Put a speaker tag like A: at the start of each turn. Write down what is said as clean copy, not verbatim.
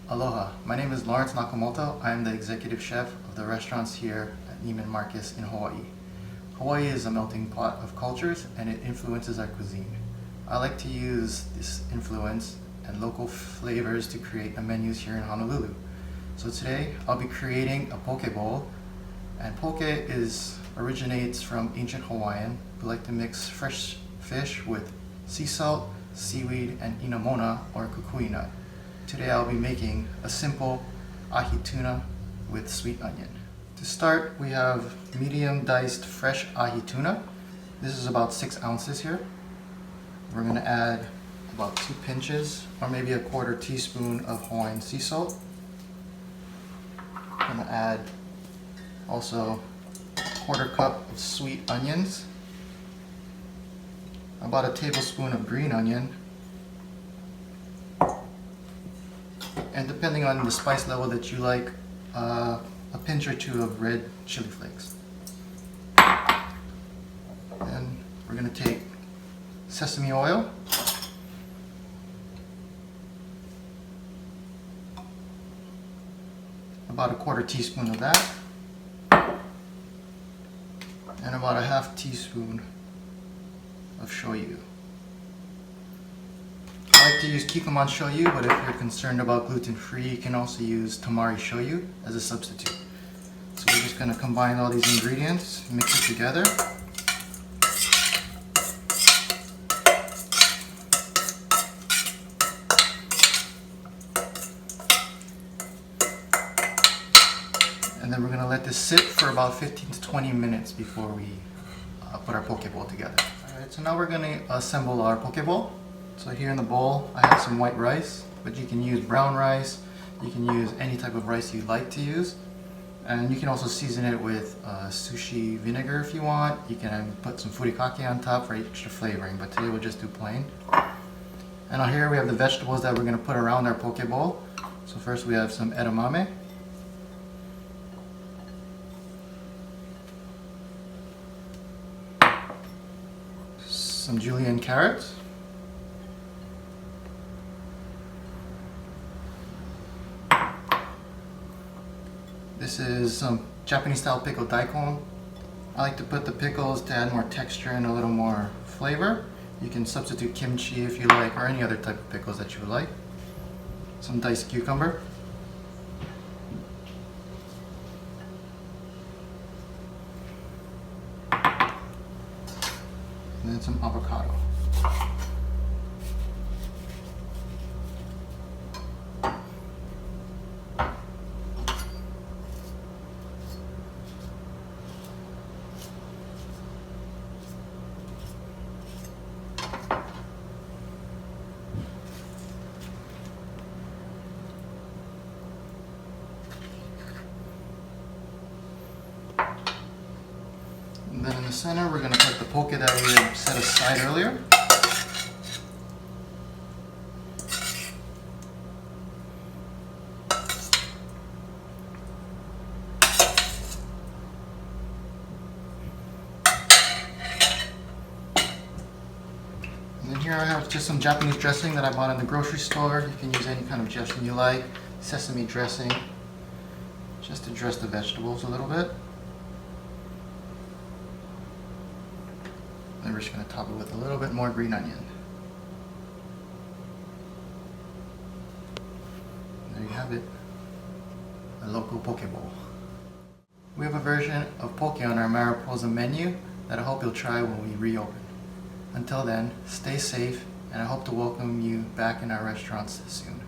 A: Aloha, my name is Lawrence Nakamoto. I am the executive chef of the restaurants here at Neiman Marcus in Hawaii. Hawaii is a melting pot of cultures and it influences our cuisine. I like to use this influence and local flavors to create the menus here in Honolulu. So today I'll be creating a poke bowl, and poke originates from ancient Hawaiian. We like to mix fresh fish with sea salt, seaweed, and inamona or kukui nut. Today I'll be making a simple ahi tuna with sweet onion. To start, we have medium diced fresh ahi tuna. This is about 6 ounces here. We're going to add about 2 pinches or maybe a 1/4 teaspoon of Hawaiian sea salt. I'm going to add also a 1/4 cup of sweet onions, about a tablespoon of green onion, and depending on the spice level that you like, a pinch or 2 of red chili flakes. And we're going to take sesame oil, about a 1/4 teaspoon of that, and about a 1/2 teaspoon of shoyu. I like to use kikkoman shoyu, but if you're concerned about gluten-free, you can also use tamari shoyu as a substitute. So we're just going to combine all these ingredients, mix it together. And then we're going to let this sit for about 15 to 20 minutes before we put our poke bowl together. Alright, so now we're going to assemble our poke bowl. So here in the bowl I have some white rice, but you can use brown rice, you can use any type of rice you like to use. And you can also season it with sushi vinegar if you want. You can put some furikake on top for extra flavoring, but today we'll just do plain. And now here we have the vegetables that we're going to put around our poke bowl. So first we have some edamame. Some julienne carrots. This is some Japanese style pickled daikon. I like to put the pickles to add more texture and a little more flavor. You can substitute kimchi if you like, or any other type of pickles that you would like. Some diced cucumber. And then some avocado. And then in the center, we're going to put the poke that we had set aside earlier. And then here I have just some Japanese dressing that I bought in the grocery store. You can use any kind of dressing you like. Sesame dressing, just to dress the vegetables a little bit. And we're just going to top it with a little bit more green onion. There you have it, a local poke bowl. We have a version of poke on our Mariposa menu that I hope you'll try when we reopen. Until then, stay safe, and I hope to welcome you back in our restaurants soon.